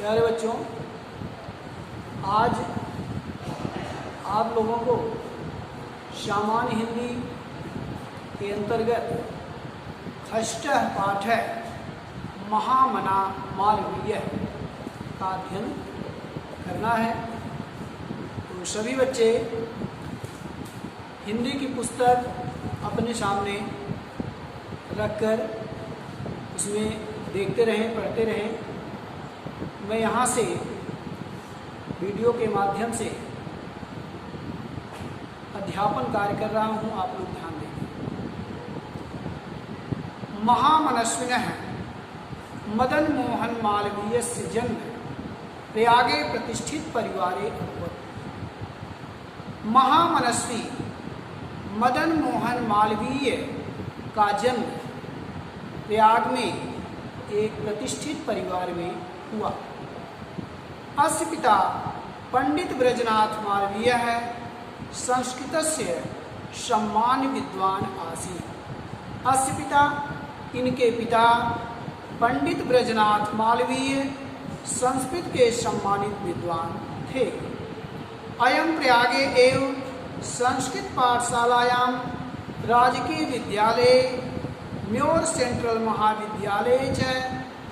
प्यारे बच्चों, आज आप लोगों को सामान्य हिंदी के अंतर्गत षष्ठः पाठ महामना मालवीय का अध्ययन करना है। तो सभी बच्चे हिंदी की पुस्तक अपने सामने रखकर उसमें देखते रहें, पढ़ते रहें। मैं यहाँ से वीडियो के माध्यम से अध्यापन कार्य कर रहा हूँ, आप लोग ध्यान दें। महामनस्विनः मदन मोहन मालवीयस्य जन्म प्रयागे प्रतिष्ठित परिवारे अभवत्। महामनस्वी मदन मोहन मालवीय का जन्म प्रयाग में एक प्रतिष्ठित परिवार में हुआ। अस्य पिता पंडित ब्रजनाथ मालवीय है, संस्कृतस्य सम्मान्य विद्वान आसीत्। अस्य पिता, इनके पिता पंडित ब्रजनाथ मालवीय संस्कृत के सम्मानित विद्वान थे। अयं प्रयागे एव संस्कृत पाठशालायां राजकीय विद्यालये म्योर सेंट्रल महाविद्यालये च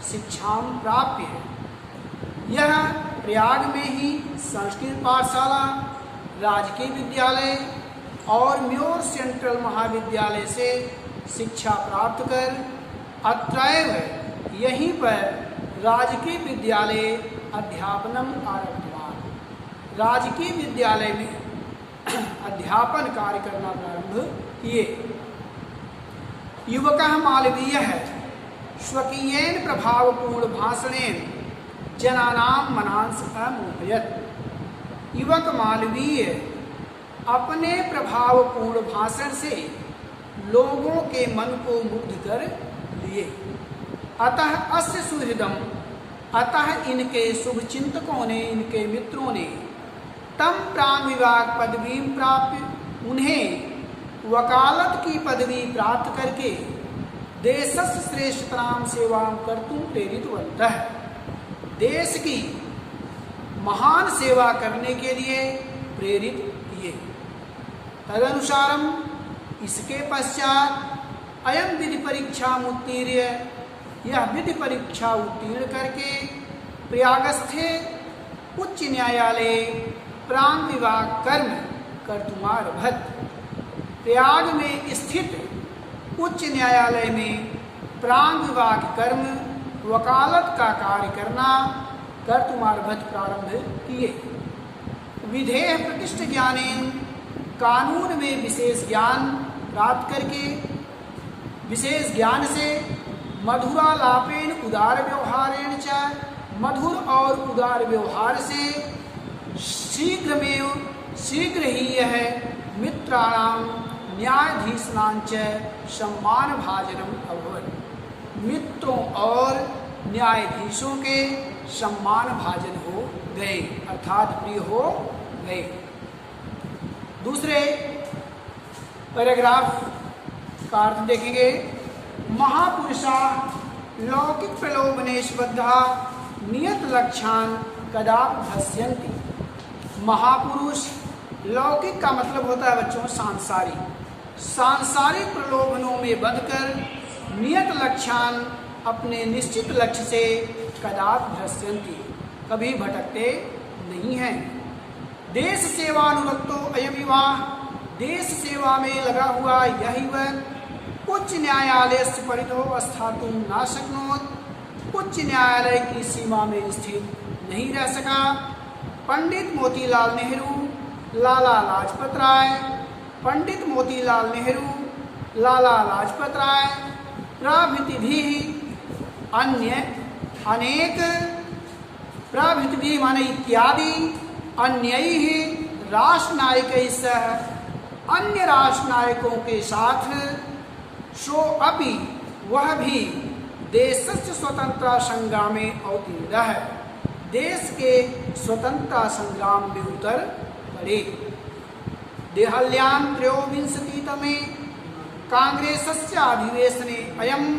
शिक्षां प्राप्य। यह प्रयाग में ही संस्कृत पाठशाला, राजकीय विद्यालय और म्योर सेंट्रल महाविद्यालय से शिक्षा प्राप्त कर अत्रैव यहीं पर राजकीय विद्यालय अध्यापनम आरब्धवान्। राजकीय विद्यालय में अध्यापन कार्य करना प्रारंभ किए। युवकः मालवीयः स्वकीयेन प्रभावपूर्ण भाषणेन जनानां मनांस अमोहयत्। युवक मालवीय अपने प्रभावपूर्ण भाषण से लोगों के मन को मुग्ध कर लिए। अतः अस्य सुहृदम, अतः इनके शुभचिंतकों ने, इनके मित्रों ने तम प्राण विभाग पदवी प्राप्य, उन्हें वकालत की पदवी प्राप्त करके देशस्य श्रेष्ठतरां सेवां कर्तुं प्रेरितवन्तः। देश की महान सेवा करने के लिए प्रेरित किए। तदनुसारम इसके पश्चात अयम विधि परीक्षा उत्तीर्य, यह विधि परीक्षा उत्तीर्ण करके प्रयागस्थे उच्च न्यायालय प्राण विभाग कर्म कर्तुमारभत। प्रयाग में स्थित उच्च न्यायालय में प्राण विभाग कर्म वकालत का कार्य करना कर्तुमारभत प्रारंभ किए। विधेय प्रतिष्ठ ज्ञानेन, कानून में विशेष ज्ञान प्राप्त करके, विशेष ज्ञान से मधुरालापेन उदार व्यवहारेण च, मधुर और उदार व्यवहार से शीघ्र ही यह मित्राणाम न्यायाधीशानां च सम्मान भाजनम अभवत्। मित्रों और न्यायाधीशों के सम्मान भाजन हो गए, अर्थात प्रिय हो गए। दूसरे पैराग्राफ का अर्थ देखेंगे। महापुरुषा लौकिक प्रलोभनेषु बद्धा नियत लक्ष्यान् कदापि भस्यन्ति। महापुरुष, लौकिक का मतलब होता है बच्चों सांसारिक, सांसारिक प्रलोभनों में बंधकर नियत लक्ष्यान्, अपने निश्चित लक्ष्य से कदापि भ्रश्यन्ति, कभी भटकते नहीं हैं। देश सेवानुरक्तो अयं युवाः, देश सेवा में लगा हुआ यह युवक उच्च न्यायालय से परितो स्थातुं न शक्नोत्, उच्च न्यायालय की सीमा में स्थित नहीं रह सका। पंडित मोतीलाल नेहरू, लाला लाजपत राय, पंडित मोतीलाल नेहरू, लाला लाजपत राय प्रभृतिभिः अन्य अनेक, प्रभृतिभिः माने इत्यादि, अन्यैः राष्ट्रनायकैः सह, अन्य राष्ट्रनायकों के साथ, सो अपि वह भी देशस्य स्वतंत्रता संग्राम में अवतीर्ण है, देश के स्वतंत्रता संग्राम में उतर पड़े। देहल्यां त्रयोविंशतितमे कांग्रेसस्य अधिवेशने अयम्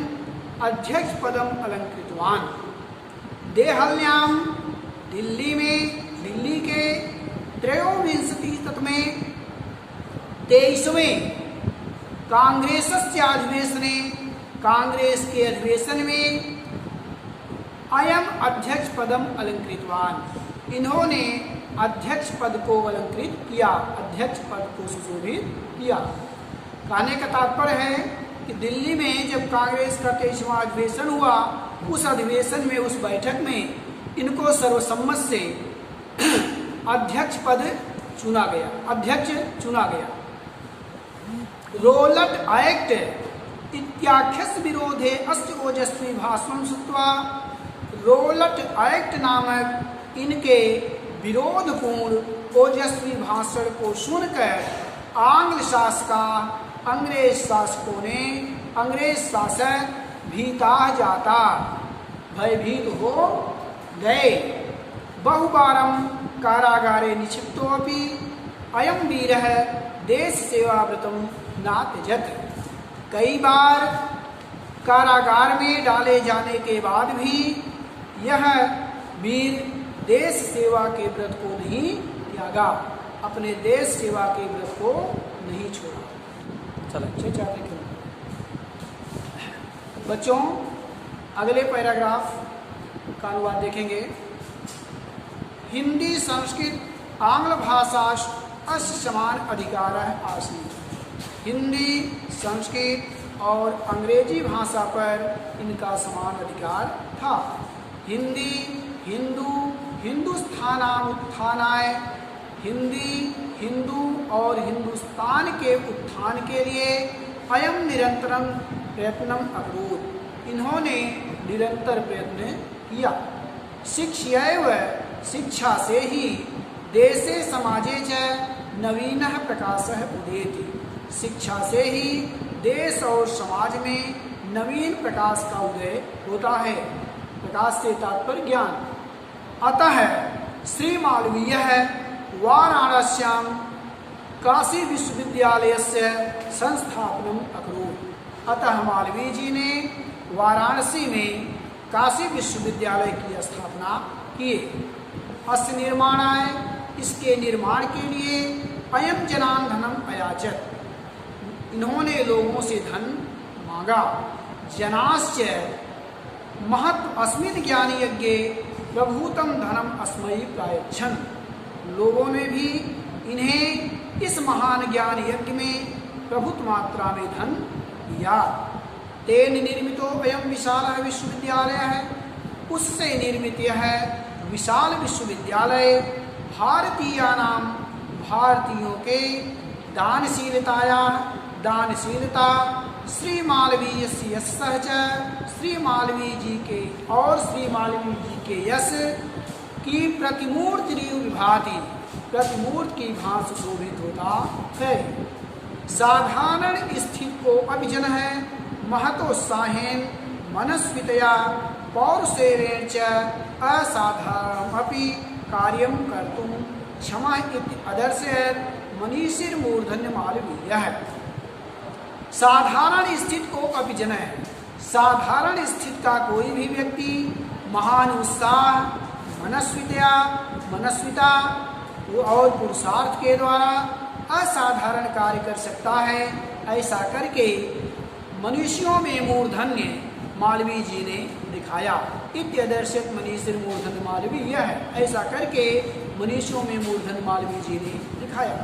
अध्यक्ष पदम अलंकृतवान। देहल्याम दिल्ली के त्रयोविंशति में 23वें कांग्रेस के अधिवेशन में अयम अध्यक्ष पदम अलंकृतवान, इन्होंने अध्यक्ष पद को अलंकृत किया, अध्यक्ष पद को सुशोभित किया। कहने का तात्पर्य है कि दिल्ली में जब कांग्रेस का 23वां अधिवेशन हुआ, उस अधिवेशन में, उस बैठक में इनको सर्वसम्मत से अध्यक्ष पद चुना गया। रोलट एक्ट इत्याख्यस्य विरोधे अस्य ओजस्वी भाषणं श्रुत्वा, रोलट एक्ट नामक इनके विरोधपूर्ण ओजस्वी भाषण को सुनकर अंग्रेज शासक भयभीत हो गए। बहुबारं कारागारे निक्षिप्तोऽपि अयं वीरः देश सेवाव्रतं नात्यजत्, कई बार कारागार में डाले जाने के बाद भी यह वीर देश सेवा के व्रत को नहीं त्यागा, अपने देश सेवा के व्रत को नहीं छोड़ा। चलिए चाहते क्यों बच्चों, अगले पैराग्राफ का अनुवाद देखेंगे। हिंदी संस्कृत आंग्ल भाषा अस्य समान अधिकार आसीत्, हिंदी संस्कृत और अंग्रेजी भाषा पर इनका समान अधिकार था। हिंदी हिंदू हिंदुस्थानाय, हिंदी हिंदू और हिंदुस्तान के उत्थान के लिए अयम निरंतरम प्रयत्नम अकरोत्, इन्होंने निरंतर प्रयत्न किया। शिक्षा से ही देशे समाजे च नवीनः प्रकाशः उदेति, शिक्षा से ही देश और समाज में नवीन प्रकाश का उदय होता है। प्रकाश से तात्पर्य ज्ञान। अतः श्री मालवीयः वाराणस्यां काशी विश्वविद्यालयस्य संस्थापनम अकरोत्, अतः मालवीय जी ने वाराणसी में काशी विश्वविद्यालय की स्थापना किए। अस्य निर्माणाय, इसके निर्माण के लिए अयम जनान धनम अयाचत, इन्होंने लोगों से धन मांगा। जनाश्च महत् अस्मिन् ज्ञानी यज्ञे प्रभूतम धनम अस्मै प्रायच्छन्, लोगों ने भी इन्हें इस महान ज्ञान यज्ञ में प्रभुत मात्रा में धन दिया। तेन निर्मितो अयम विशाल विश्वविद्यालय है, उससे निर्मित यह विशाल विश्वविद्यालय भारतीयों के दानशीलता श्री मालवीय सहज, श्री मालवीय जी के और श्री मालवीय जी के यश की प्रतिमूर्ति विभाति, प्रतिमूर्ति की भांति शोभित होता है। साधारण स्थिति को अभिजन है महतोत्साहेन मनस्वितया पौरुषेण च असाधारणमपि कार्यं कर्तुं क्षमा इति आदर्शेन मनीषिर मूर्धन्य मालवीयः। साधारण स्थिति को अभिजन है, साधारण स्थिति का कोई भी व्यक्ति महान उत्साह, मनस्विता और पुरुषार्थ के द्वारा असाधारण कार्य कर सकता है। ऐसा करके मनुष्यों में मूर्धन्य मालवीय जी ने दिखाया। इत्यदर्शित मनीषिर मूर्धन्य मालवीय है, ऐसा करके मनुष्यों में मूर्धन्य मालवीय जी ने दिखाया।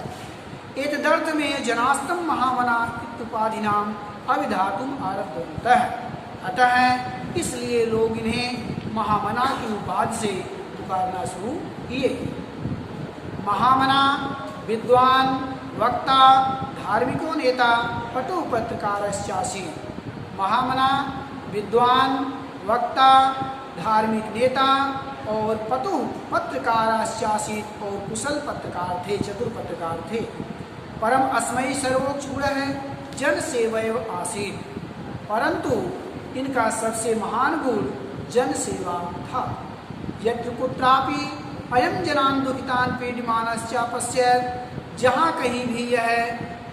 एतदर्थ में जनास्तम महामना इत्युपाधिनाम अभिधातुम आरब्धवन्तः, अतः इसलिए लोग इन्हें महामना की उपाधि से पुकारना शुरू किए। महामना विद्वान, वक्ता, धार्मिको नेता, पटु पत्रकारश्चासीत्। महामना विद्वान, वक्ता, धार्मिक नेता और पटु पत्रकारश्चासीत्, और कुशल पत्रकार थे, चतुर पत्रकार थे। परम अस्मै सर्वोच्च गुण है जन सेवैव आसीत्, परंतु इनका सबसे महान गुण जन सेवा था। यत्र कुत्रापि अयम जनान दुखितान पीड्यमानश्चापश्यत्, जहाँ कहीं भी यह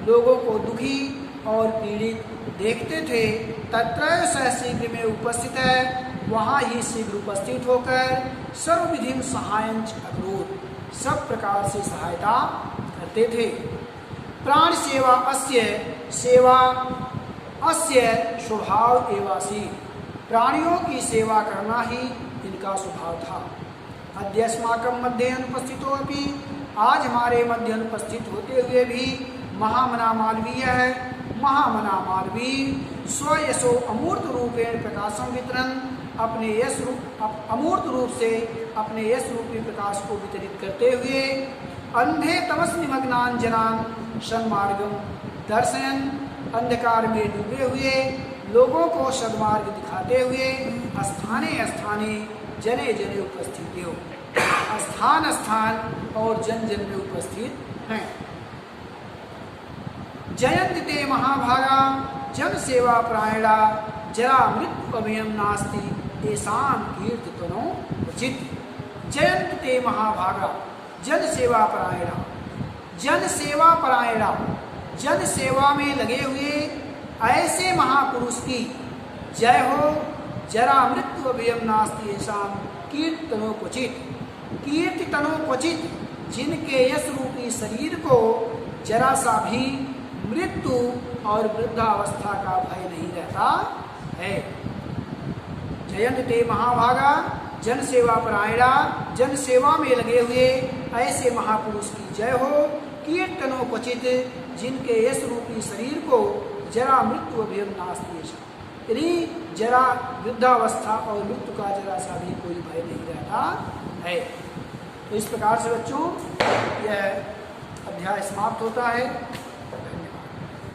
लोगों को दुखी और पीड़ित देखते थे, तत्र सह शीघ्र में उपस्थित है, वहाँ ही शीघ्र उपस्थित होकर सर्वविधिम सहायंच अकरोत्, सब प्रकार से सहायता करते थे। प्राण सेवा अस्य स्वभाव एवासी, प्राणियों की सेवा करना ही इनका स्वभाव था। अद्य अस्माकं मध्य अनुपस्थितो अपि, आज हमारे मध्य अनुपस्थित होते हुए भी महामना मालवीय है। महामना मालवीय स्वयशो अमूर्त रूपेण प्रकाशम वितरण, अपने यश रूप अमूर्त रूप से अपने यश रूपी प्रकाश को वितरित करते हुए अंधे तमस निमग्नान जनान सन्मार्गम दर्शयन, अंधकार में डूबे हुए लोगों को सद्मार्ग दिखाते हुए स्थाने स्थाने जने जने उपस्थित हो, स्थान स्थान और जन जन में उपस्थित हैं। जयंत ते महाभागा जन सेवा प्रायणा, जरा मृत्यु अभयम नास्ति येषां कीर्तनो उचित। जयंत ते महाभागा जन सेवा परायणा, जन सेवा परायणा, जन सेवा में लगे हुए ऐसे महापुरुष की जय हो। जरा मृत्यु अभयम नास्ति येषां कीर्तनो क्वचित, कीर्तितनो क्वचित, जिनके यश रूपी शरीर को जरा सा भी मृत्यु और वृद्धावस्था का भय नहीं रहता है। जयंत ते महाभागा जन सेवा परायणा, जन सेवा में लगे हुए ऐसे महापुरुष की जय हो। कीर्तनो क्वचित, जिनके यश रूपी शरीर को जरा मृत्यु अभयम नास्ति, यदि जरा वृद्धावस्था और मृत्यु का जरा सा भी कोई भय नहीं रहता है। तो इस प्रकार से बच्चों यह अध्याय समाप्त होता है।